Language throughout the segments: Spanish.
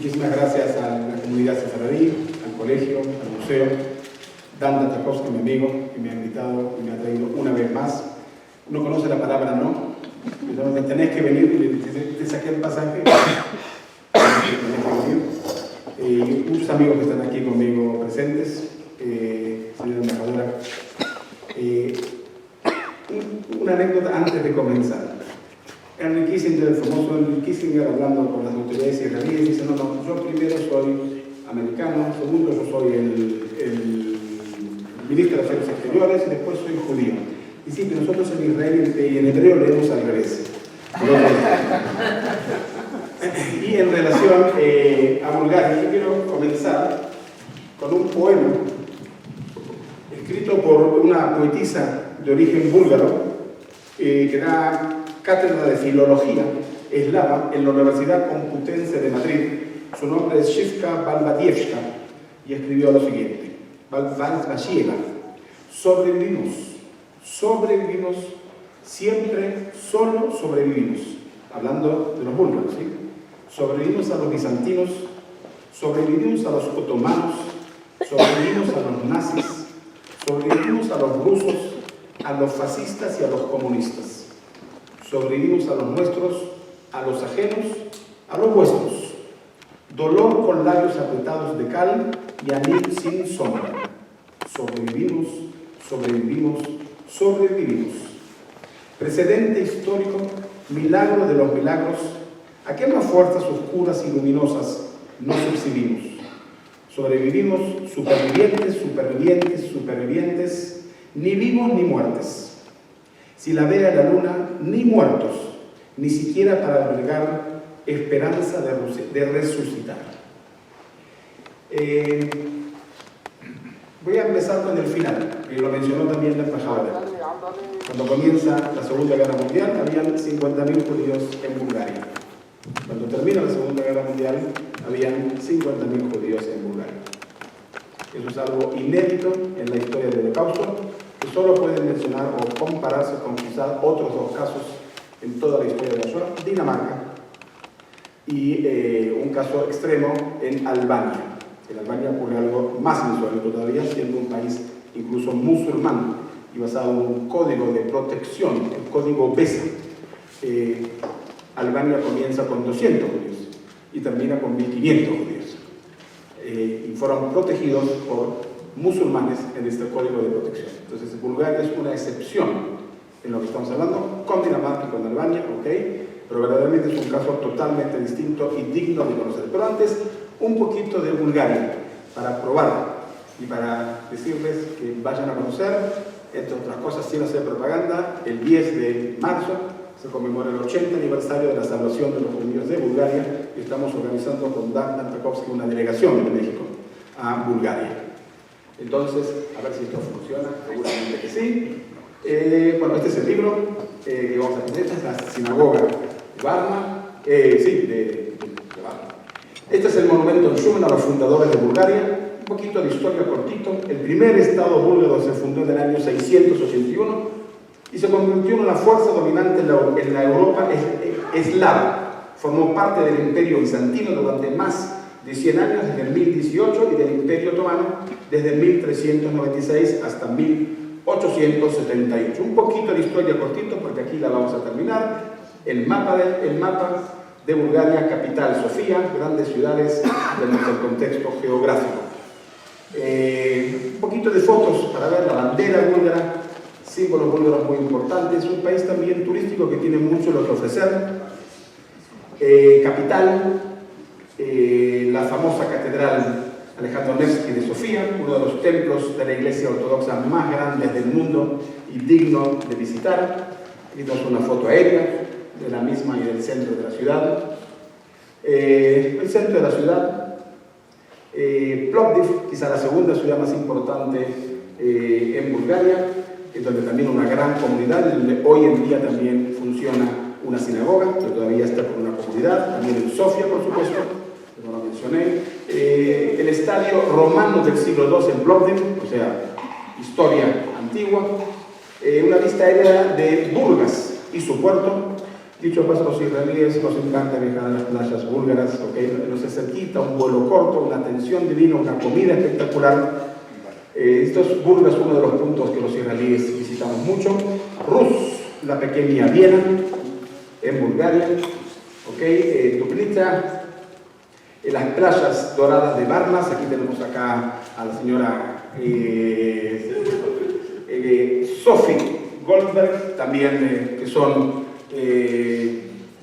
Muchísimas gracias a la comunidad sefaradí, al colegio, al museo, Dan Tarkovsky, mi amigo, que me ha invitado y me ha traído una vez más. Uno conoce la palabra no, entonces tenés que venir, te saqué el pasaje, muchos amigos que están aquí conmigo presentes, señora embajadora. Una anécdota antes de comenzar. Henry Kissinger, el famoso Henry Kissinger, hablando con las autoridades israelíes, dice: no, yo primero soy americano, segundo yo soy el ministro de Asuntos Exteriores y después soy judío. Y sí, que nosotros en Israel y en hebreo leemos al revés. Y en relación a Bulgaria, yo quiero comenzar con un poema escrito por una poetisa de origen búlgaro que da cátedra de filología eslava en la Universidad Complutense de Madrid. Su nombre es Shivka Balbatievska y escribió lo siguiente: Balbatieva, sobrevivimos, siempre solo sobrevivimos. Hablando de los búlgaros, ¿sí? Sobrevivimos a los bizantinos, sobrevivimos a los otomanos, sobrevivimos a los nazis, sobrevivimos a los rusos, a los fascistas y a los comunistas. Sobrevivimos a los nuestros, a los ajenos, a los vuestros. Dolor con labios apretados de cal y anil sin sombra. Sobrevivimos, sobrevivimos. Precedente histórico, milagro de los milagros. ¿A qué más fuerzas oscuras y luminosas nos subsistimos? Sobrevivimos, supervivientes, ni vivos ni muertes. Si la vea la luna, ni muertos, ni siquiera para albergar esperanza de resucitar. Voy a empezar con el final, que lo mencionó también la embajadora. Cuando comienza la Segunda Guerra Mundial, habían 50.000 judíos en Bulgaria. Cuando termina la Segunda Guerra Mundial, habían 50.000 judíos en Bulgaria. Eso es algo inédito en la historia del Holocausto, que solo pueden mencionar o compararse con quizás otros dos casos en toda la historia de la Shoah: Dinamarca y un caso extremo en Albania. En Albania ocurre algo más insólito todavía, siendo un país incluso musulmán y basado en un código de protección, el código BESA. Albania comienza con 200 judíos y termina con 1.500 judíos. Y fueron protegidos por musulmanes en este código de protección. Entonces, Bulgaria es una excepción en lo que estamos hablando, con Dinamarca y con Albania, ¿ok? Pero verdaderamente es un caso totalmente distinto y digno de conocer. Pero antes, un poquito de Bulgaria, para probar y para decirles que vayan a conocer, entre otras cosas, sin hacer propaganda. El 10 de marzo se conmemora el 80 aniversario de la salvación de los judíos de Bulgaria y estamos organizando con Dan Tarkovsky una delegación de México a Bulgaria. Entonces, a ver si esto funciona, seguramente que sí. Bueno, este es el libro que vamos a tener. Esta es la sinagoga de Varna, de Varna. Este es el monumento en Shumen a los fundadores de Bulgaria. Un poquito de historia cortito. El primer estado búlgaro se fundó en el año 681 y se convirtió en una fuerza dominante en la Europa eslava. Formó parte del Imperio Bizantino durante más de 100 años, desde el 1018, y del Imperio Otomano desde 1396 hasta 1878. Un poquito de historia cortito, porque aquí la vamos a terminar. El mapa de Bulgaria, capital Sofía, grandes ciudades de nuestro contexto geográfico. Un poquito de fotos para ver la bandera búlgara, símbolos búlgaros muy importantes. Es un país también turístico que tiene mucho lo que ofrecer. Capital, la famosa catedral Alejandro Nevsky de Sofía, uno de los templos de la iglesia ortodoxa más grandes del mundo y digno de visitar. Aquí tenemos una foto aérea de la misma y del centro de la ciudad. El centro de la ciudad, Plovdiv, quizá la segunda ciudad más importante en Bulgaria, es donde también una gran comunidad, donde hoy en día también funciona una sinagoga, que todavía está por una comunidad, también en Sofía, por supuesto, no lo mencioné. El estadio romano del siglo II en Plovdiv, o sea, historia antigua. Una vista aérea de Burgas y su puerto, Dicho paso, los israelíes nos encanta viajar a las playas búlgaras, ¿ok? Nos es cerquita, un vuelo corto, una atención divina, una comida espectacular. Estos Burgas es uno de los puntos que los israelíes visitamos mucho. Rus, la pequeña Viena, en Bulgaria, ¿ok? Dublitza, las playas doradas de Varnas. Aquí tenemos acá a la señora Sophie Goldberg, también que son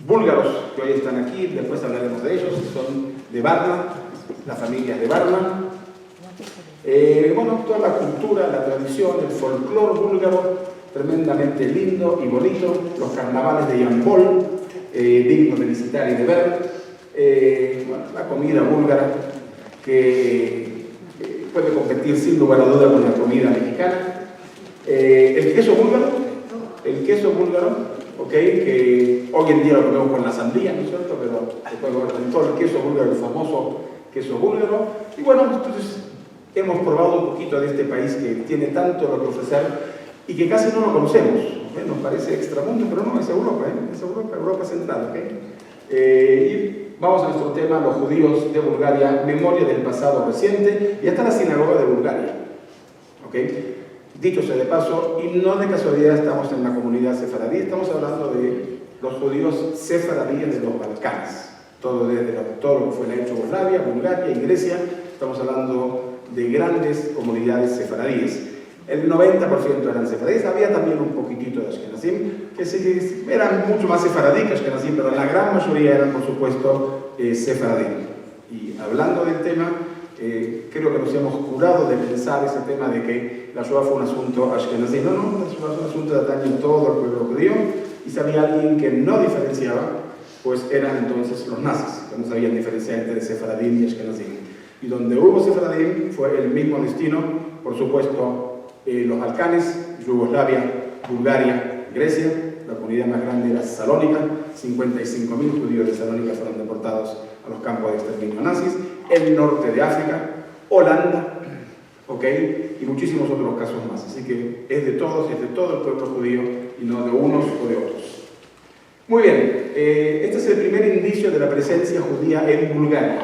búlgaros que hoy están aquí, después hablaremos de ellos, son de Varna, la familia de Varna. Bueno, toda la cultura, la tradición, el folclore búlgaro, tremendamente lindo y bonito, los carnavales de Yambol, dignos de visitar y de ver, bueno, la comida búlgara que puede competir sin lugar a duda con la comida mexicana. El queso búlgaro, ¿okay? Que hoy en día lo comemos con la sandía, ¿no es cierto? Pero se puede comer con todo el queso búlgaro, el famoso queso búlgaro. Y bueno, entonces hemos probado un poquito de este país que tiene tanto lo que ofrecer y que casi no lo conocemos. Nos parece extramundo, pero no, es Europa, es Europa central. ¿Okay? Y vamos a nuestro tema, los judíos de Bulgaria, memoria del pasado reciente, y hasta la sinagoga de Bulgaria. ¿Okay? Dicho sea de paso, y no de casualidad estamos en la comunidad sefaradí, estamos hablando de los judíos sefaradíes de los Balcanes, todo lo que fue la ex Yugoslavia, Bulgaria y Grecia. Estamos hablando de grandes comunidades sefaradíes. El 90% eran sefaradíes, había también un poquitito de Ashkenazim, que sí, eran mucho más sefaradí que Ashkenazim, pero la gran mayoría eran, por supuesto, sefaradí. Y hablando del tema, creo que nos hemos curado de pensar ese tema de que la Shoah fue un asunto ashkenazí. No, la Shoah fue un asunto de atañe en todo el pueblo judío, y si había alguien que no diferenciaba, pues eran entonces los nazis, que no sabían diferenciar entre sefaradim y ashkenazim. Y donde hubo sefaradim fue el mismo destino, por supuesto, los Balcanes, Yugoslavia, Bulgaria, Grecia. La comunidad más grande era Salónica, 55.000 judíos de Salónica fueron deportados a los campos de exterminio nazis. El norte de África, Holanda, ¿okay? Y muchísimos otros casos más. Así que es de todos, es de todo el pueblo judío y no de unos o de otros. Muy bien, este es el primer indicio de la presencia judía en Bulgaria.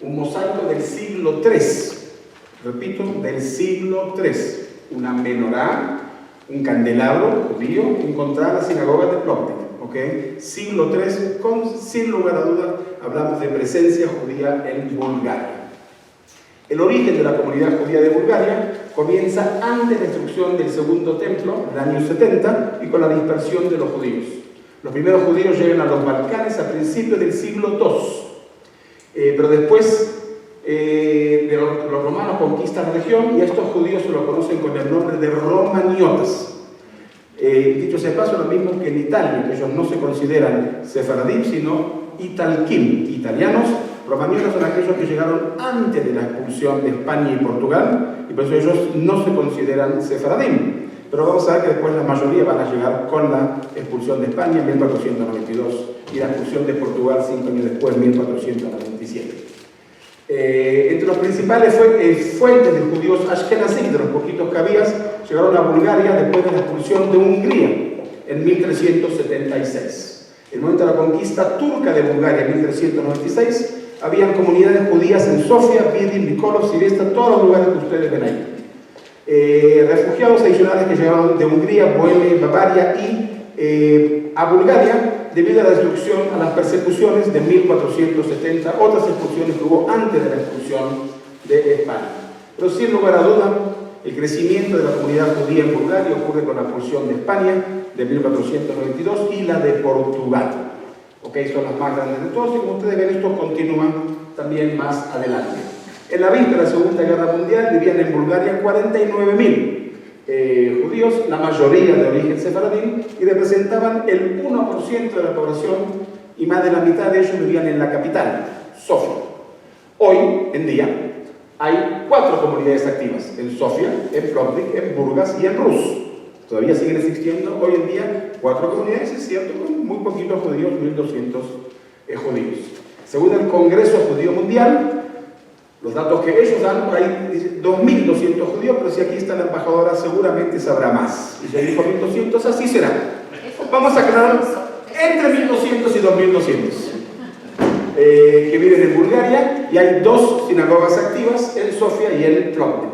Un mosaico del siglo III, repito, del siglo III. Una menorá, un candelabro judío encontrado en la sinagoga de Plovdiv. ¿Okay? Siglo III, sin lugar a dudas, hablamos de presencia judía en Bulgaria. El origen de la comunidad judía de Bulgaria comienza antes de la destrucción del segundo templo, en el año 70, y con la dispersión de los judíos. Los primeros judíos llegan a los Balcanes a principios del siglo II, pero después los romanos conquistan la región y a estos judíos se los conocen con el nombre de romaniotas. Dicho sea de paso, lo mismo que en Italia, que ellos no se consideran sefaradim, sino italquim, italianos. Romaniotas son aquellos que llegaron antes de la expulsión de España y Portugal, y por eso ellos no se consideran sefaradim. Pero vamos a ver que después la mayoría van a llegar con la expulsión de España en 1492 y la expulsión de Portugal 5 años después, en 1497. Entre los principales fuentes de judíos ashkenazim, de los poquitos que había, llegaron a Bulgaria después de la expulsión de Hungría en 1376. En el momento de la conquista turca de Bulgaria en 1396, habían comunidades judías en Sofía, Vidin, Nikolov, Siresta, todos los lugares que ustedes ven ahí. Refugiados adicionales que llegaron de Hungría, Bohemia, Bavaria y a Bulgaria debido a la destrucción, a las persecuciones de 1470, otras expulsiones que hubo antes de la expulsión de España. Pero sin lugar a duda, el crecimiento de la comunidad judía en Bulgaria ocurre con la expulsión de España de 1492 y la de Portugal. ¿Okay? Son las más grandes de todos y como ustedes ven, esto continúa también más adelante. En la víspera de la Segunda Guerra Mundial vivían en Bulgaria 49.000 judíos, la mayoría de origen sefaradí, y representaban el 1% de la población, y más de la mitad de ellos vivían en la capital, Sofía. Hoy en día hay 4 comunidades activas, en Sofía, en Plovdiv, en Burgas y en Rus. Todavía siguen existiendo hoy en día 4 comunidades, es cierto, con muy poquitos judíos, 1.200 judíos. Según el Congreso Judío Mundial, los datos que ellos dan, por ahí dicen 2.200 judíos, pero si aquí está la embajadora seguramente sabrá más. Y si dijo 1.200, así será. Vamos a aclarar, entre 1200 y 2200, que viven en Bulgaria, y hay 2 sinagogas activas, en Sofía y en Plovdiv.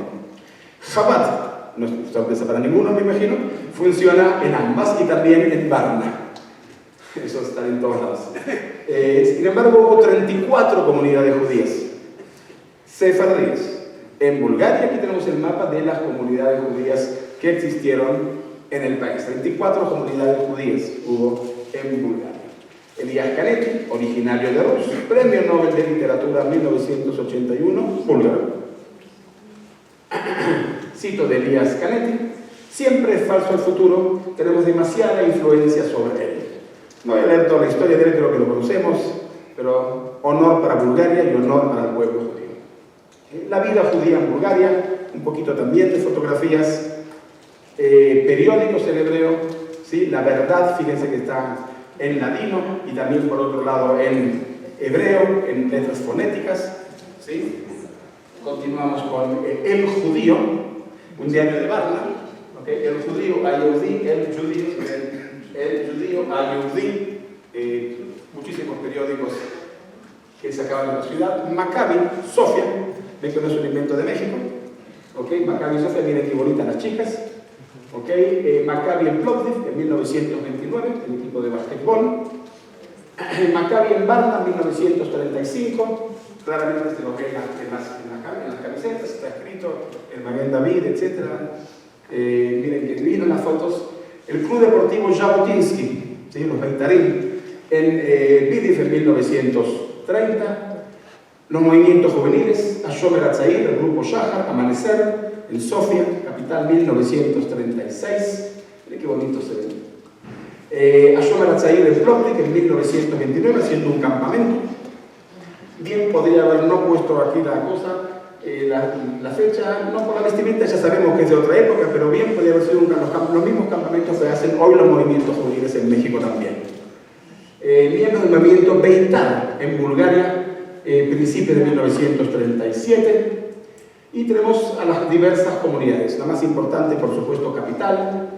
Chabad, no es sorpresa para ninguno, me imagino, funciona en ambas y también en Varna. Eso está en todos lados. Sin embargo, hubo 34 comunidades judías sefardíes en Bulgaria. Aquí tenemos el mapa de las comunidades judías que existieron en el país. 34 comunidades judías hubo en Bulgaria. Elías Canetti, originario de Rus, Premio Nobel de Literatura 1981, búlgaro. Cito de Elías Canetti: siempre es falso el futuro, tenemos demasiada influencia sobre él. No voy a leer toda la historia de él, creo que lo conocemos, pero honor para Bulgaria y honor para el pueblo judío. La vida judía en Bulgaria, un poquito también de fotografías, periódicos en hebreo, ¿sí? La Verdad, fíjense que está en ladino y también por otro lado en hebreo, en letras fonéticas, ¿sí? Continuamos con El Judío, un diario de Varna, ¿okay? El Judío, Ayudí, el Judío, Ayudí, muchísimos periódicos que sacaban de la ciudad. Maccabi, Sofía, ven que no es un invento de México, ¿okay? Maccabi, Sofía, miren qué bonitas las chicas. Okay. Maccabi en Plovdiv en 1929, el equipo de basquetbol. Maccabi en Varna en 1935, claramente se lo ven en las camisetas, está escrito el Maguen David, etc. Miren que vino las fotos. El Club Deportivo Jabotinsky, ¿sí? Los Beitarim, en Vidiv en 1930. Los movimientos juveniles, Ashomer Atzair, el grupo Shahar, Amanecer, en Sofía, capital, 1936. Miren qué bonito se ve. Ashomer Atzair en Plovdiv en 1929, haciendo un campamento. Bien podría haber no puesto aquí la cosa, la fecha, no por la vestimenta, ya sabemos que es de otra época, pero bien podría haber sido los mismos campamentos que hacen hoy los movimientos juveniles en México también. Miembros del movimiento Beitar en Bulgaria, principios de 1937. Y tenemos a las diversas comunidades. La más importante, por supuesto, capital,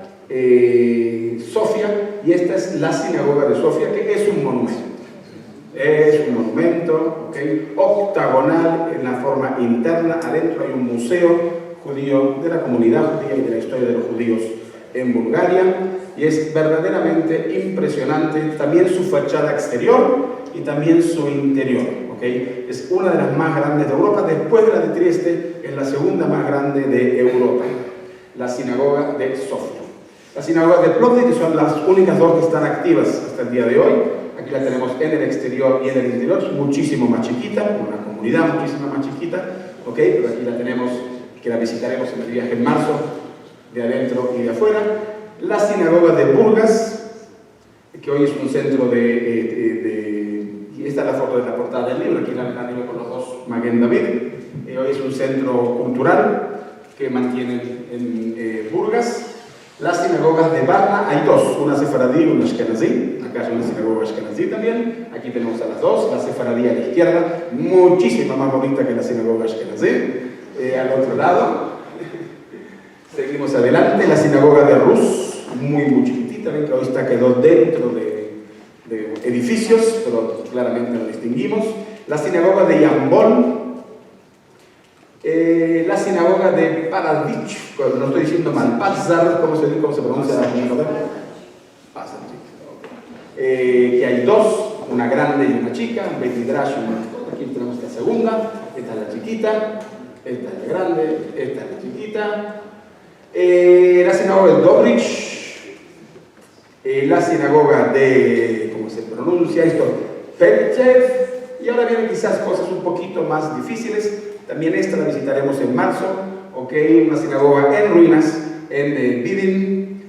Sofía, y esta es la sinagoga de Sofía, que es un monumento. Es un monumento, ¿okay? Octagonal en la forma interna. Adentro hay un museo judío de la comunidad judía y de la historia de los judíos en Bulgaria. Y es verdaderamente impresionante también su fachada exterior y también su interior. ¿Okay? Es una de las más grandes de Europa. Después de la de Trieste, es la segunda más grande de Europa, la sinagoga de Sofía. La sinagoga de Plovdiv, que son las únicas 2 que están activas hasta el día de hoy. Aquí la tenemos en el exterior y en el interior, es muchísimo más chiquita, una comunidad muchísimo más chiquita, ¿okay? Pero aquí la tenemos, que la visitaremos en el viaje en marzo, de adentro y de afuera. La sinagoga de Burgas, que hoy es un centro y esta es la foto de la portada del libro, aquí la arriba con los 2 Maguen David. Hoy es un centro cultural que mantienen en Burgas. Las sinagogas de Varna, hay 2, una sefaradí y una ashkenazí. Acá es una sinagoga ashkenazí también. Aquí tenemos a las 2, la sefaradí a la izquierda, muchísimo más bonita que la sinagoga ashkenazí. Al otro lado, seguimos adelante, la sinagoga de Rus, muy chiquitita, ven que hoy quedó dentro de edificios, pero claramente lo distinguimos. La sinagoga de Yambol, la sinagoga de Paradich, no estoy diciendo mal, Pazar, ¿cómo se pronuncia la sinagoga? Pazar, que hay 2, una grande y una chica, Beit Midrash, aquí tenemos la segunda, esta es la chiquita, esta es la grande, esta es la chiquita. La sinagoga de Dobrich, la sinagoga de, ¿cómo se pronuncia esto? Pelchev. Y ahora vienen quizás cosas un poquito más difíciles. También esta la visitaremos en marzo, ¿ok? Una sinagoga en ruinas, en Vidin.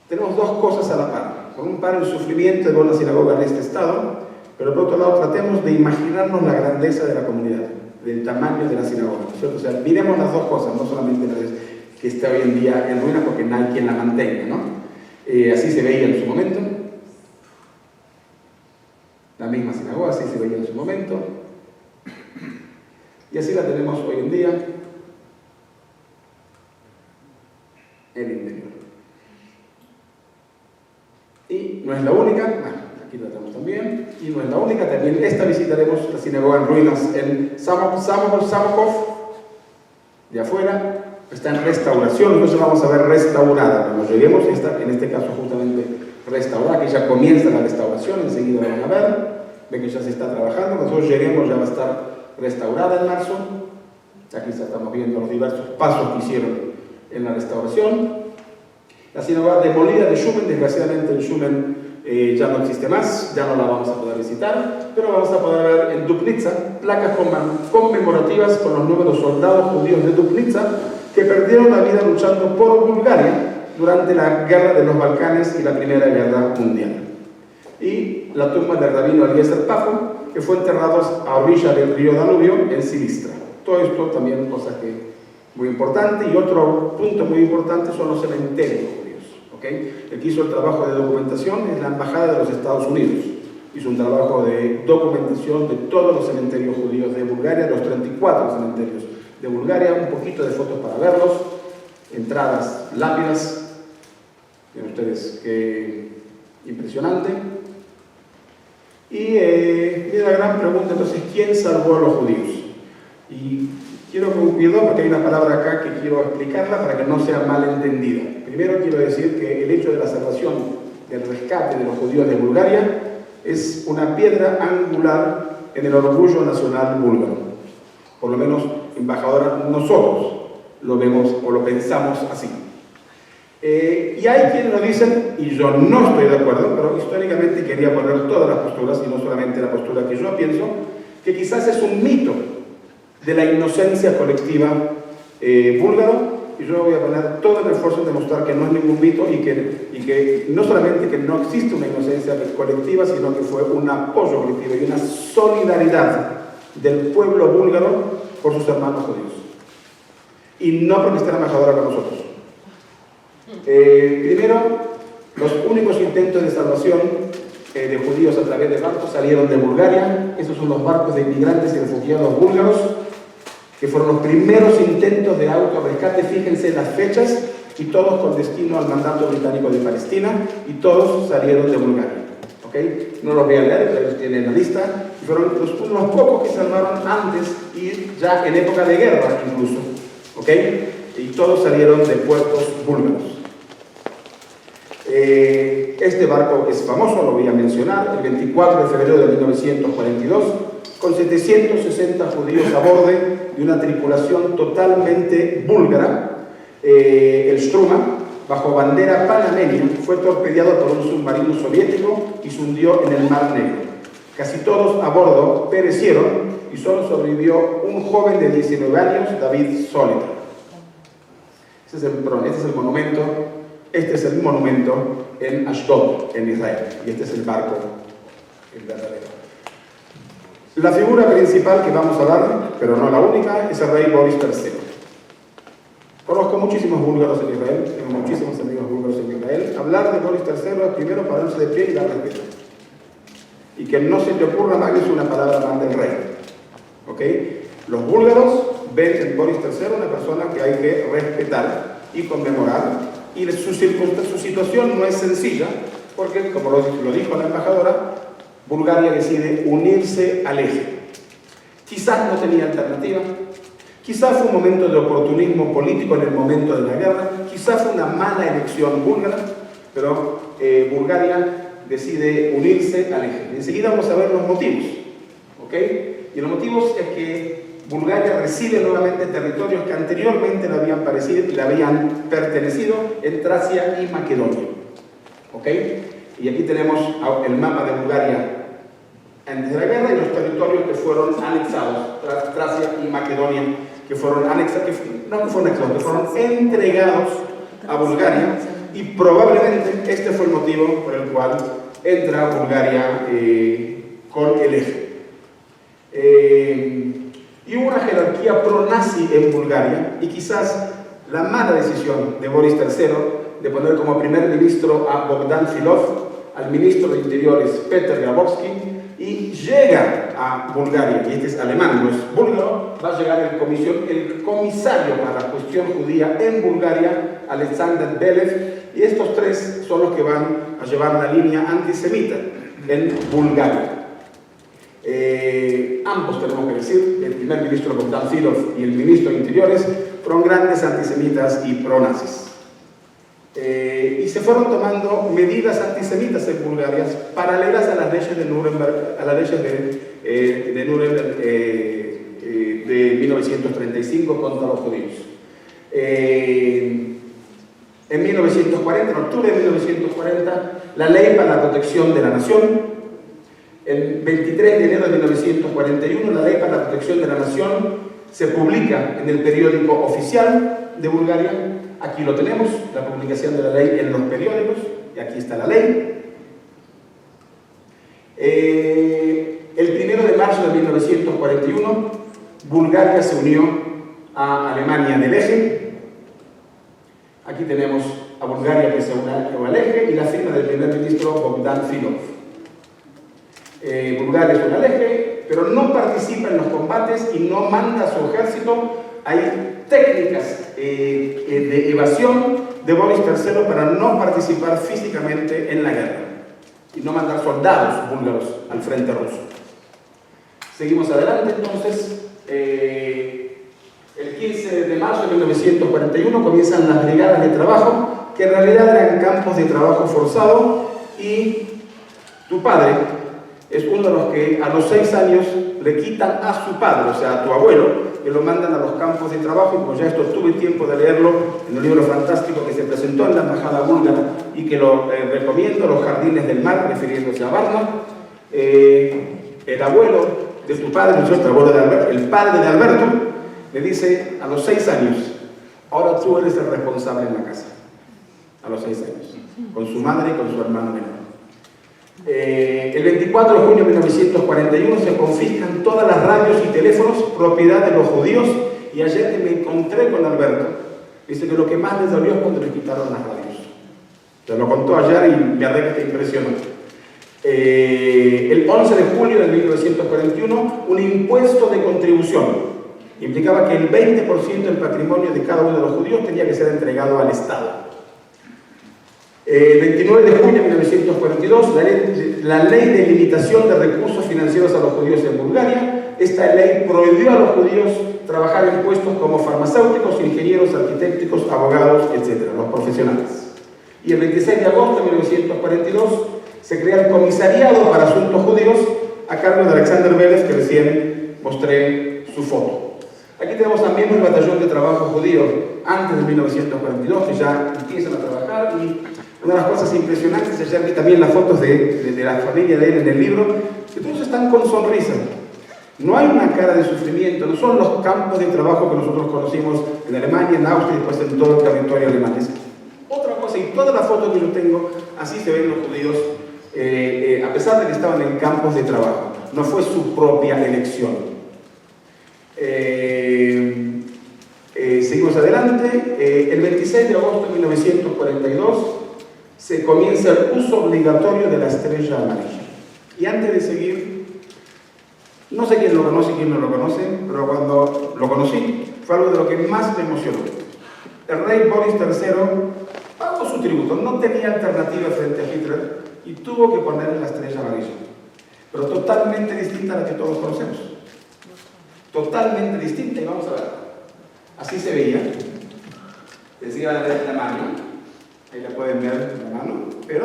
Tenemos 2 cosas a la par. Por un par, el sufrimiento de una sinagoga en este estado, pero por otro lado tratemos de imaginarnos la grandeza de la comunidad, del tamaño de la sinagoga, ¿cierto? O sea, miremos las 2 cosas, no solamente la que está hoy en día en ruinas porque no hay quien la mantenga, ¿no? Así se veía en su momento. La misma sinagoga, así se veía en su momento. Y así la tenemos hoy en día en el interior. no es la única, bueno, aquí la tenemos también, y no es la única, también esta visitaremos la sinagoga en ruinas en Samokov, de afuera, está en restauración, entonces vamos a ver restaurada, cuando lleguemos, está en este caso justamente restaurada, que ya comienza la restauración, enseguida la van a ver, ven que ya se está trabajando, cuando nosotros lleguemos ya va a estar restaurada en marzo, aquí ya estamos viendo los diversos pasos que hicieron en la restauración. La sinagoga demolida de Shumen, desgraciadamente en Shumen ya no existe más, ya no la vamos a poder visitar, pero vamos a poder ver en Dubnitsa placas conmemorativas con los números soldados judíos de Dubnitsa que perdieron la vida luchando por Bulgaria durante la guerra de los Balcanes y la Primera Guerra Mundial. Y la tumba del rabino Eliezer Pajo, que fue enterrado a orilla del río Danubio en Silistra. Todo esto también cosas que muy importante, y otro punto muy importante son los cementerios judíos. ¿Okay? El que hizo el trabajo de documentación es la Embajada de los Estados Unidos. Hizo un trabajo de documentación de todos los cementerios judíos de Bulgaria, los 34 cementerios de Bulgaria, un poquito de fotos para verlos, entradas, lápidas, miren ustedes qué impresionante. Y viene la gran pregunta entonces, ¿quién salvó a los judíos? Y quiero que cuidado porque hay una palabra acá que quiero explicarla para que no sea mal entendida. Primero quiero decir que el hecho de la salvación, del rescate de los judíos de Bulgaria, es una piedra angular en el orgullo nacional búlgaro. Por lo menos, embajadora, nosotros lo vemos o lo pensamos así. Y hay quienes lo dicen, y yo no estoy de acuerdo, pero históricamente quería poner todas las posturas, y no solamente la postura que yo pienso, que quizás es un mito de la inocencia colectiva búlgaro, y yo voy a poner todo el esfuerzo en demostrar que no es ningún mito y que no solamente que no existe una inocencia colectiva, sino que fue un apoyo colectivo y una solidaridad del pueblo búlgaro por sus hermanos judíos. Y no porque esté la embajadora con nosotros. Primero, los únicos intentos de salvación de judíos a través de barcos salieron de Bulgaria. Esos son los barcos de inmigrantes y refugiados búlgaros, que fueron los primeros intentos de autorrescate. Fíjense las fechas, y todos con destino al mandato británico de Palestina, y todos salieron de Bulgaria. ¿Okay? No los voy a leer, pero ellos tienen la lista, y fueron unos pocos que salvaron antes y ya en época de guerra incluso. ¿Okay? Y todos salieron de puertos búlgaros. Este barco es famoso, lo voy a mencionar, el 24 de febrero de 1942, con 760 judíos a bordo de una tripulación totalmente búlgara. El Struma, bajo bandera panameña, fue torpedeado por un submarino soviético y se hundió en el Mar Negro. Casi todos a bordo perecieron y solo sobrevivió un joven de 19 años, David Solitar. Este es el monumento en Ashdod, en Israel, y este es el barco, el verdadero. La figura principal que vamos a dar, pero no la única, es el rey Boris III. Conozco muchísimos búlgaros en Israel, tengo muchísimos amigos búlgaros en Israel. Hablar de Boris III es primero pararse de pie y dar respeto. Y que no se te ocurra más que es una palabra más del rey. ¿Ok? Los búlgaros ven en Boris III una persona que hay que respetar y conmemorar. Y su situación no es sencilla, porque, como lo dijo la embajadora, Bulgaria decide unirse al eje. Quizás no tenía alternativa, quizás fue un momento de oportunismo político en el momento de la guerra, quizás fue una mala elección búlgara, pero Bulgaria decide unirse al eje. Enseguida vamos a ver los motivos. ¿Ok? Y los motivos es que Bulgaria recibe nuevamente territorios que anteriormente le habían pertenecido en Tracia y Macedonia. ¿Ok? Y aquí tenemos el mapa de Bulgaria antes de la guerra y los territorios que fueron anexados, Tracia y Macedonia, que fueron anexados, que fueron entregados a Bulgaria, y probablemente este fue el motivo por el cual entra Bulgaria con el eje. Y hubo una jerarquía pro-nazi en Bulgaria, y quizás la mala decisión de Boris III de poner como primer ministro a Bogdan Filov, al ministro de Interiores Peter Grabowski, y llega a Bulgaria, y este es alemán, no es búlgaro, va a llegar el comisario para la cuestión judía en Bulgaria, Alexander Belev, y estos tres son los que van a llevar la línea antisemita en Bulgaria. Ambos, tenemos que decir, el primer ministro Bogdan Filov y el ministro de Interiores, fueron grandes antisemitas y pronazis. Y se fueron tomando medidas antisemitas en Bulgaria paralelas a las leyes de Nuremberg, a las leyes de Nuremberg de 1935 contra los judíos. En 1940, en octubre de 1940, la Ley para la Protección de la Nación. El 23 de enero de 1941, la Ley para la Protección de la Nación se publica en el periódico oficial de Bulgaria. Aquí lo tenemos, la publicación de la ley en los periódicos, y aquí está la ley. El 1 de marzo de 1941, Bulgaria se unió a Alemania del Eje. Aquí tenemos a Bulgaria que se unió al Eje y la firma del primer ministro Bogdan Filov. Bulgaria es un eje, pero no participa en los combates y no manda a su ejército. Hay técnicas de evasión de Boris III para no participar físicamente en la guerra y no mandar soldados búlgaros al frente ruso. Seguimos adelante entonces. El 15 de marzo de 1941 comienzan las brigadas de trabajo, que en realidad eran campos de trabajo forzado, y tu padre es uno de los que a los 6 años le quitan a su padre, o sea, a tu abuelo, que lo mandan a los campos de trabajo, y como ya esto tuve tiempo de leerlo en un libro fantástico que se presentó en la embajada búlgara y que lo recomiendo, Los Jardines del Mar, refiriéndose a Varna, el abuelo de tu padre, ¿no es cierto? El padre de Alberto, le dice a los 6 años, ahora tú eres el responsable en la casa, a los 6 años, con su madre y con su hermano menor. El 24 de junio de 1941 se confiscan todas las radios y teléfonos propiedad de los judíos, y ayer que me encontré con Alberto, dice que lo que más les dolió es cuando les quitaron las radios. Se lo contó ayer y me arregla que impresionó. El 11 de julio de 1941, un impuesto de contribución implicaba que el 20% del patrimonio de cada uno de los judíos tenía que ser entregado al Estado. El 29 de junio de 1942, la ley de limitación de recursos financieros a los judíos en Bulgaria. Esta ley prohibió a los judíos trabajar en puestos como farmacéuticos, ingenieros, arquitectos, abogados, etc., los profesionales. Y el 26 de agosto de 1942 se crea el Comisariado para Asuntos Judíos a cargo de Alexander Belev, que recién mostré su foto. Aquí tenemos también un batallón de trabajo judío antes de 1942, que ya empiezan a trabajar, y una de las cosas impresionantes, ayer vi también las fotos de la familia de él en el libro, que todos están con sonrisa. No hay una cara de sufrimiento, no son los campos de trabajo que nosotros conocimos en Alemania, en Austria y después en todo el territorio alemán. Es otra cosa, y todas las fotos que yo tengo, así se ven los judíos, a pesar de que estaban en campos de trabajo. No fue su propia elección. Seguimos adelante. El 26 de agosto de 1942 se comienza el uso obligatorio de la estrella amarilla. Y antes de seguir, no sé quién lo conoce y quién no lo conoce, pero cuando lo conocí fue algo de lo que más me emocionó. El rey Boris III pagó su tributo, no tenía alternativa frente a Hitler y tuvo que ponerle la estrella amarilla, pero totalmente distinta a la que todos conocemos. Totalmente distinta, y vamos a ver. Así se veía. Les iba a dar la mano. Ahí la pueden ver la mano. Pero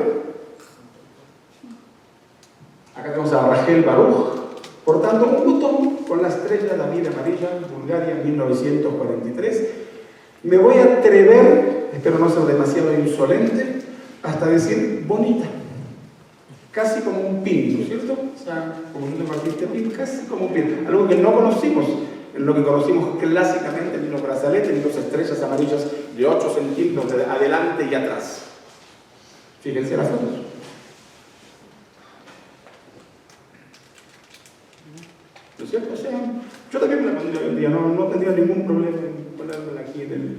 acá tenemos a Rachel Baruch portando un botón con la estrella David amarilla, Bulgaria 1943. Me voy a atrever, espero no ser demasiado insolente, hasta decir bonita. Casi como un pin, ¿no es cierto? O sea, como un partiste pin, casi como un pin. Algo que no conocimos, en lo que conocimos clásicamente en los brazaletes y las estrellas amarillas de 8 centímetros de adelante y atrás. Fíjense las fotos. ¿No es cierto? O sea, yo también me la pondría hoy en día, no tendría ningún problema en ponerla aquí en el...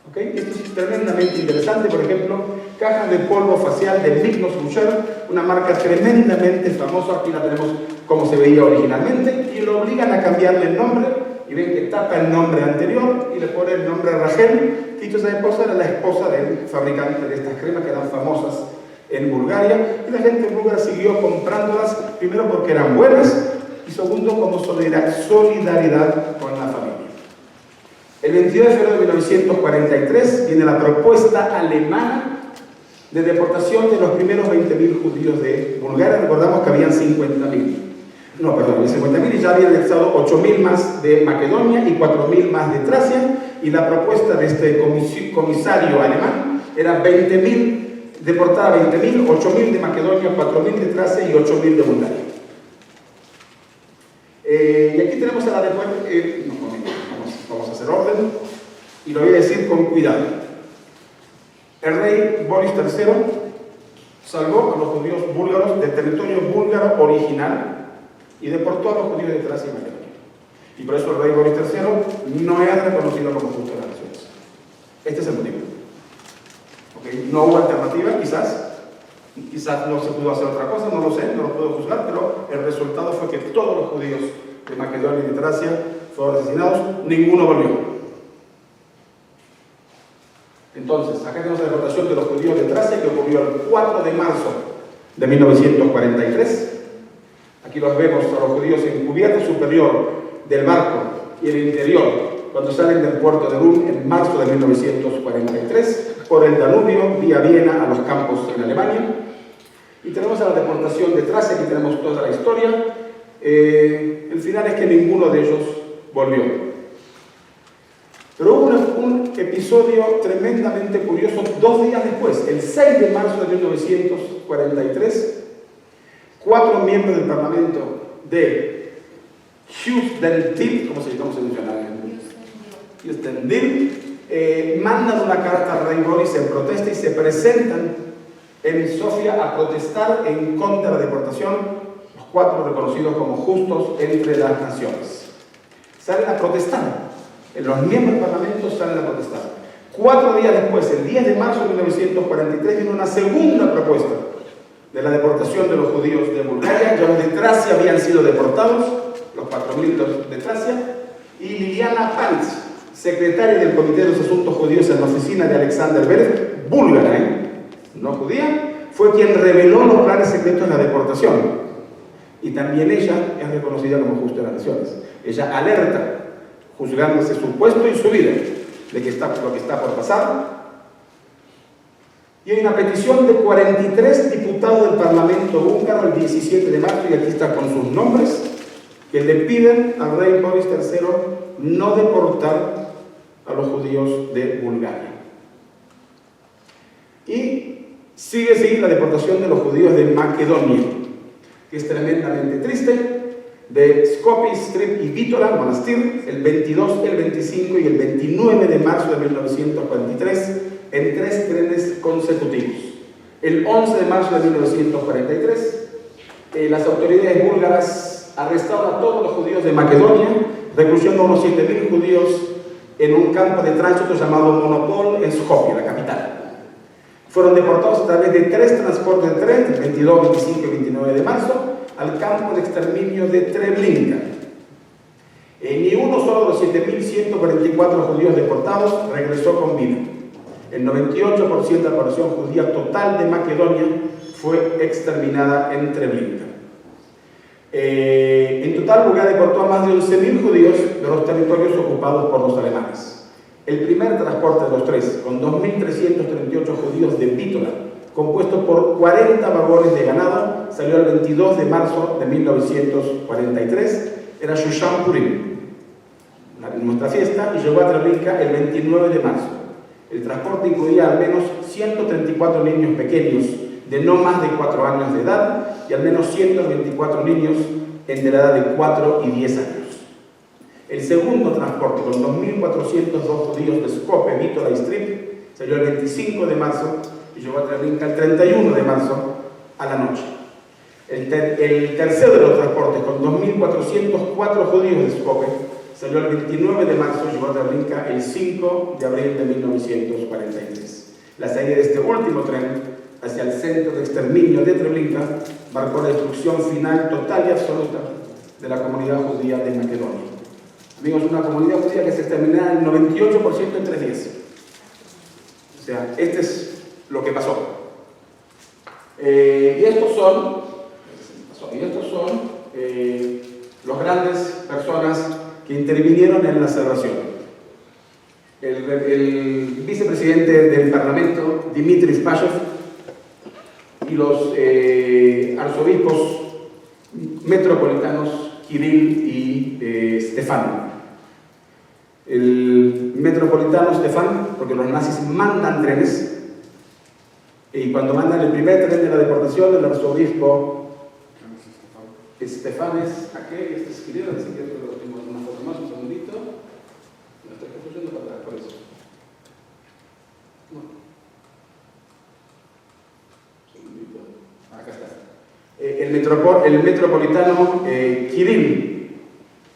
¿Ok? Esto es tremendamente interesante. Por ejemplo, cajas de polvo facial de Lignos Boucher, una marca tremendamente famosa. Aquí la tenemos como se veía originalmente, y lo obligan a cambiarle el nombre, y ven que tapa el nombre anterior y le pone el nombre Rachel. Dicho sea de paso, era la esposa del fabricante de estas cremas que eran famosas en Bulgaria, y la gente en Bulgaria siguió comprándolas, primero porque eran buenas, y segundo como solidaridad con la familia. El 22 de febrero de 1943 viene la propuesta alemana de deportación de los primeros 20.000 judíos de Bulgaria. Recordamos que habían 50.000. No, perdón, 50.000, y ya habían anexado 8.000 más de Macedonia y 4.000 más de Tracia, y la propuesta de este comisario alemán era 20.000, deportar a 20.000, 8.000 de Macedonia, 4.000 de Tracia y 8.000 de Bulgaria. Y aquí tenemos a la deportación. Vamos a hacer orden, y lo voy a decir con cuidado. El rey Boris III salvó a los judíos búlgaros del territorio búlgaro original y deportó a los judíos de Tracia y Macedonia. Y por eso el rey Boris III no es reconocido como justo de las naciones. Este es el motivo. ¿Okay? No hubo alternativa, quizás no se pudo hacer otra cosa, no lo sé, no lo puedo juzgar, pero el resultado fue que todos los judíos de Macedonia y de Tracia fueron asesinados, ninguno volvió. Entonces, acá tenemos la deportación de los judíos de Tracia, que ocurrió el 4 de marzo de 1943. Aquí los vemos a los judíos en cubierta superior del barco y el interior, cuando salen del puerto de Rum en marzo de 1943, por el Danubio, vía Viena, a los campos en Alemania. Y tenemos a la deportación de Tracia, aquí tenemos toda la historia. El final es que ninguno de ellos volvió. Pero hubo un episodio tremendamente curioso 2 días después, el 6 de marzo de 1943, 4 miembros del Parlamento de Houston, ¿cómo se menciona? Houston, mandan una carta al rey Boris en protesta y se presentan en Sofía a protestar en contra de la deportación, los 4 reconocidos como justos entre las naciones. Salen a protestar. Los miembros del Parlamento salen a protestar. 4 días después, el 10 de marzo de 1943, viene una segunda propuesta de la deportación de los judíos de Bulgaria. Ya los de Tracia habían sido deportados, los 4.000 de Tracia, y Liliana Pantz, secretaria del Comité de los Asuntos Judíos en la oficina de Alexander Berev, búlgara, no judía, fue quien reveló los planes secretos de la deportación. Y también ella es reconocida como justa de las naciones. Ella alerta, juzgándose su puesto y su vida, de que lo que está por pasar. Y hay una petición de 43 diputados del Parlamento húngaro el 17 de marzo, y aquí está con sus nombres, que le piden al rey Boris III no deportar a los judíos de Bulgaria. Y sigue la deportación de los judíos de Macedonia, que es tremendamente triste, de Skopje, Strip y Bitola, Monastir, el 22, el 25 y el 29 de marzo de 1943, en 3 trenes consecutivos. El 11 de marzo de 1943, las autoridades búlgaras arrestaron a todos los judíos de Macedonia, recluyendo a unos 7.000 judíos en un campo de tránsito llamado Monopol en Skopje, la capital. Fueron deportados a través de 3 transportes de tren, el 22, 25 y 29 de marzo, al campo de exterminio de Treblinka. Ni uno solo de los 7.144 judíos deportados regresó con vida. El 98% de la población judía total de Macedonia fue exterminada en Treblinka. En total, Bulgaria deportó a más de 11.000 judíos de los territorios ocupados por los alemanes. El primer transporte de los 3, con 2.338 judíos de Bitola, compuesto por 40 vagones de ganado, salió el 22 de marzo de 1943, era Shushan Purim, nuestra fiesta, y llegó a Treblinka el 29 de marzo. El transporte incluía al menos 134 niños pequeños de no más de 4 años de edad y al menos 124 niños entre la edad de 4 y 10 años. El segundo transporte, con 2.402 judíos de Skopje, Bitola y Strip, salió el 25 de marzo y llegó a Treblinka el 31 de marzo a la noche. El tercero de los transportes, con 2.404 judíos de Skopje, salió el 29 de marzo y llegó a Treblinka el 5 de abril de 1943. La salida de este último tren hacia el centro de exterminio de Treblinka marcó la destrucción final total y absoluta de la comunidad judía de Macedonia. Amigos, una comunidad judía que se exterminará el 98% en 3 días. O sea, este es lo que pasó. Y estos son los grandes personas que intervinieron en la salvación. El vicepresidente del Parlamento, Dimitris Pashev, y los arzobispos metropolitanos Kirill y Stefan. El metropolitano Stefan, porque los nazis mandan trenes, y cuando mandan el primer tren de la deportación, el arzobispo Stefan es aquel, este es Kirill, así que lo tengo una foto más, un segundito. Me estoy confundiendo para atrás, por eso. No. Un segundito. Acá está. El metropolitano Kirill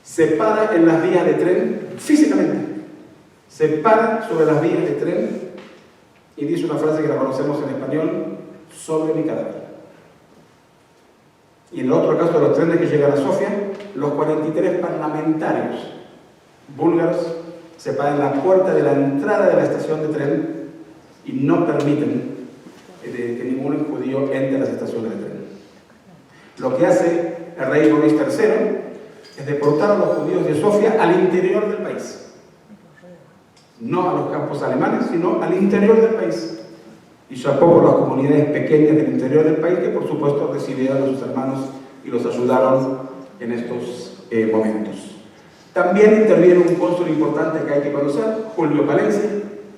se para en las vías de tren, físicamente, se para sobre las vías de tren y dice una frase que la conocemos en español: sobre mi cadáver. Y en el otro caso de los trenes que llegan a Sofía, los 43 parlamentarios búlgaros se paran en la puerta de la entrada de la estación de tren y no permiten que ningún judío entre a las estaciones de tren. Lo que hace el rey Boris III es deportar a los judíos de Sofía al interior del país. No a los campos alemanes, sino al interior del país. Y chapó por las comunidades pequeñas del interior del país que, por supuesto, recibieron a sus hermanos y los ayudaron en estos momentos. También interviene un cónsul importante que hay que conocer, Julio Palencia,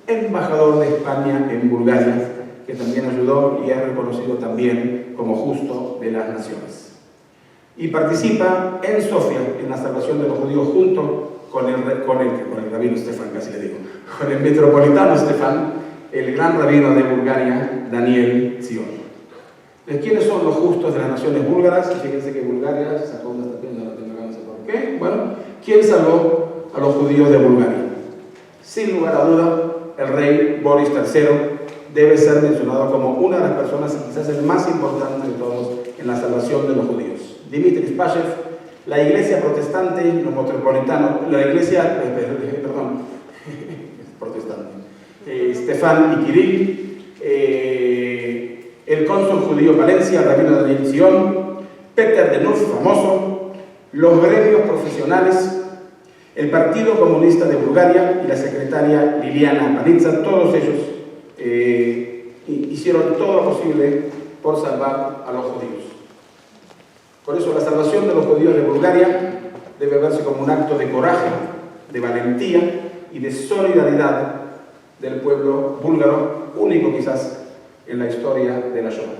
embajador de España en Bulgaria, que también ayudó y es reconocido también como justo de las naciones. Y participa en Sofía en la salvación de los judíos junto con el rabino Stefan, casi le digo, con el metropolitano Stefan, el gran rabino de Bulgaria, Daniel Zion. ¿Quiénes son los justos de las naciones búlgaras? Fíjense que Bulgaria sacó una estatua, no la tengo acá, no sé por qué. Bueno, ¿quién salvó a los judíos de Bulgaria? Sin lugar a duda, el rey Boris III debe ser mencionado como una de las personas, quizás el más importante de todos, en la salvación de los judíos. Dimitris Pashev, la iglesia protestante, los metropolitanos, la iglesia, protestante, Stefan y Kirill, el cónsul judío Palencia, el rabino Daniel Zion, Peter Denuf, famoso, los gremios profesionales, el Partido Comunista de Bulgaria y la secretaria Liliana Panitza, todos ellos hicieron todo lo posible por salvar a los judíos. Por eso la salvación de los judíos de Bulgaria debe verse como un acto de coraje, de valentía y de solidaridad del pueblo búlgaro, único quizás en la historia de la Shoah.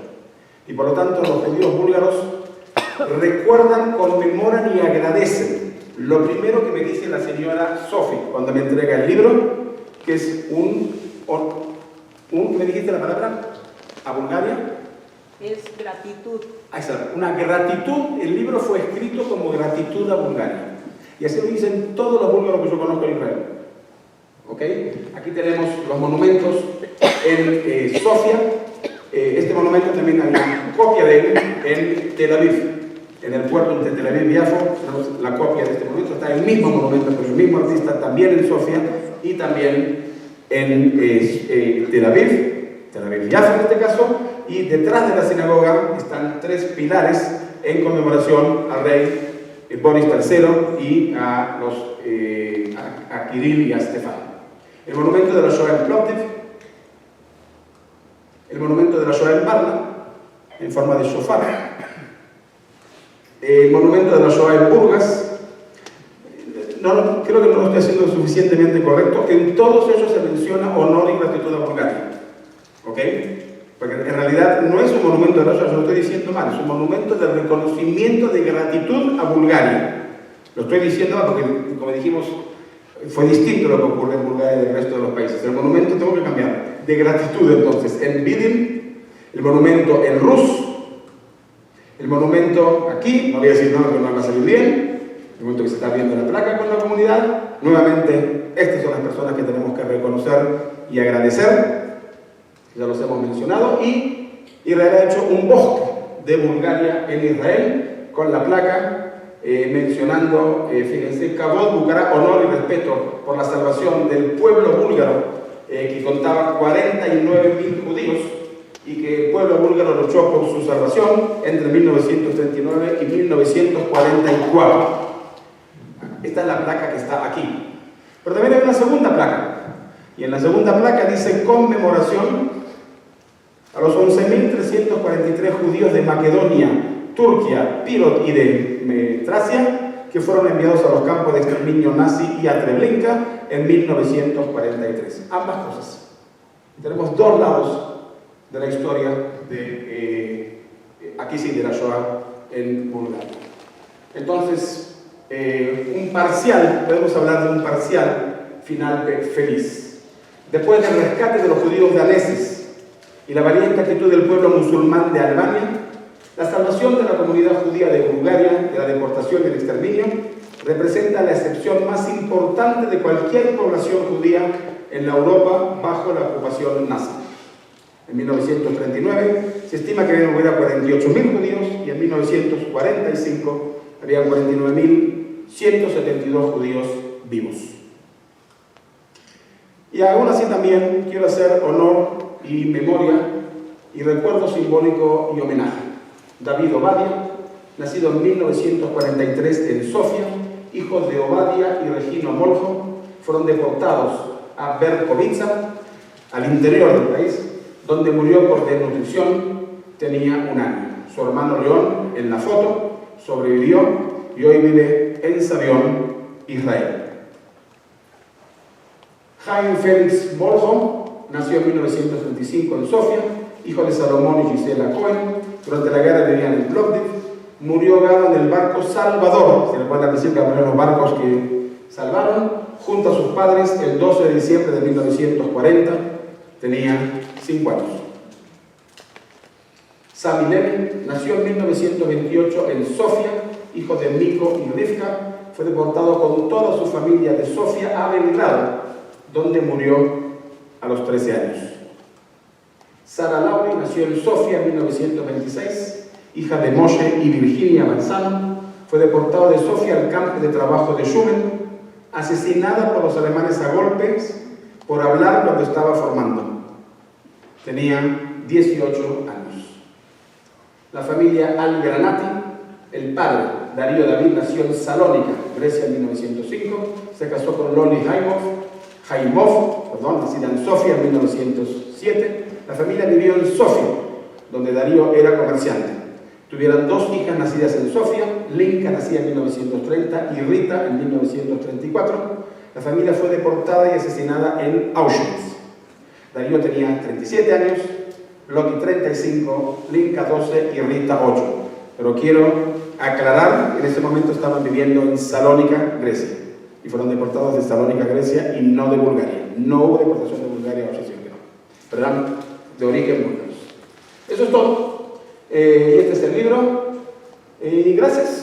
Y por lo tanto los judíos búlgaros recuerdan, conmemoran y agradecen. Lo primero que me dice la señora Sofi cuando me entrega el libro, que es ¿me dijiste la palabra? ¿A Bulgaria? Es gratitud. Una gratitud. El libro fue escrito como gratitud a Bulgaria. Y así lo dicen todos los búlgaros que yo conozco en Israel. ¿Ok? Aquí tenemos los monumentos en Sofía. Este monumento también hay una copia de él en Tel Aviv. En el puerto entre Tel Aviv y Yafo, tenemos la copia de este monumento. Está el mismo monumento, pero el mismo artista también en Sofía y también en Tel Aviv y Yafo en este caso. Y detrás de la sinagoga están 3 pilares en conmemoración al rey Boris III y a Kirill y a Stefan. El monumento de la Shoah en Plovdiv, el monumento de la Shoah en Varna, en forma de shofar, el monumento de la Shoah en Burgas. Creo que no lo estoy haciendo suficientemente correcto. En todos ellos se menciona honor y gratitud a Bulgaria. ¿Ok? Porque en realidad no es un monumento de la Shoah, yo lo estoy diciendo mal, es un monumento de reconocimiento de gratitud a Bulgaria. Lo estoy diciendo mal porque, como dijimos, fue distinto lo que ocurre en Bulgaria y del resto de los países. El monumento tengo que cambiar. De gratitud, entonces, en Vidin, el monumento en Rus, el monumento aquí, no voy a decir nada que no va a salir bien, el momento que se está viendo la placa con la comunidad. Nuevamente, estas son las personas que tenemos que reconocer y agradecer. ya los hemos mencionado, y Israel ha hecho un bosque de Bulgaria en Israel con la placa mencionando, fíjense, Kavod Bukhara, honor y respeto por la salvación del pueblo búlgaro, que contaba 49.000 judíos, y que el pueblo búlgaro luchó por su salvación entre 1939 y 1944. Esta es la placa que está aquí. Pero también hay una segunda placa, y en la segunda placa dice conmemoración a los 11.343 judíos de Macedonia, Turquía, Pirot y de Tracia, que fueron enviados a los campos de exterminio nazi y a Treblinka en 1943. Ambas cosas. Tenemos dos lados de la historia de, aquí sí, de la Shoah en Bulgaria. Entonces, un parcial, podemos hablar de un parcial final feliz. Después del rescate de los judíos daneses y la valiente actitud del pueblo musulmán de Albania, la salvación de la comunidad judía de Bulgaria de la deportación y el exterminio representa la excepción más importante de cualquier población judía en la Europa bajo la ocupación nazi. En 1939 se estima que hubiera 48.000 judíos y en 1945 había 49.172 judíos vivos. Y aún así también quiero hacer honor y memoria y recuerdo simbólico y homenaje. David Obadia, nacido en 1943 en Sofía, hijos de Obadia y Regina Moljo, fueron deportados a Berkovica, al interior del país, donde murió por desnutrición, tenía 1 año. Su hermano León, en la foto, sobrevivió y hoy vive en Savión, Israel. Jaime Félix Moljo nació en 1935 en Sofía, hijo de Salomón y Gisela Cohen. Durante la guerra vivían en Plovdiv. Murió ahogado en el barco Salvador, se recuerdan decir que fueron los barcos que salvaron, junto a sus padres el 12 de diciembre de 1940, tenía 5 años. Sami Levin nació en 1928 en Sofía, hijo de Miko y Rivka. Fue deportado con toda su familia de Sofía a Belgrado, donde murió a los 13 años. Sara Lauri nació en Sofía en 1926, hija de Moshe y Virginia Manzano. Fue deportada de Sofía al campo de trabajo de Shumen, asesinada por los alemanes a golpes por hablar cuando estaba formando. Tenía 18 años. La familia Al-Granati, el padre, Darío David, nació en Salónica, Grecia, en 1905. Se casó con Loli Haimov, nacida en Sofía en 1907. La familia vivió en Sofía, donde Darío era comerciante. Tuvieron 2 hijas nacidas en Sofía, Linka, nacida en 1930, y Rita en 1934. La familia fue deportada y asesinada en Auschwitz. Darío tenía 37 años, Loti 35, Linka 12 y Rita 8. Pero quiero aclarar que en ese momento estaban viviendo en Salónica, Grecia. Y fueron deportados de Salónica, Grecia, y no de Bulgaria. No hubo deportación de Bulgaria a Auschwitz, no. Pero eran de origen búlgaros. Eso es todo. Y este es el libro. Y gracias.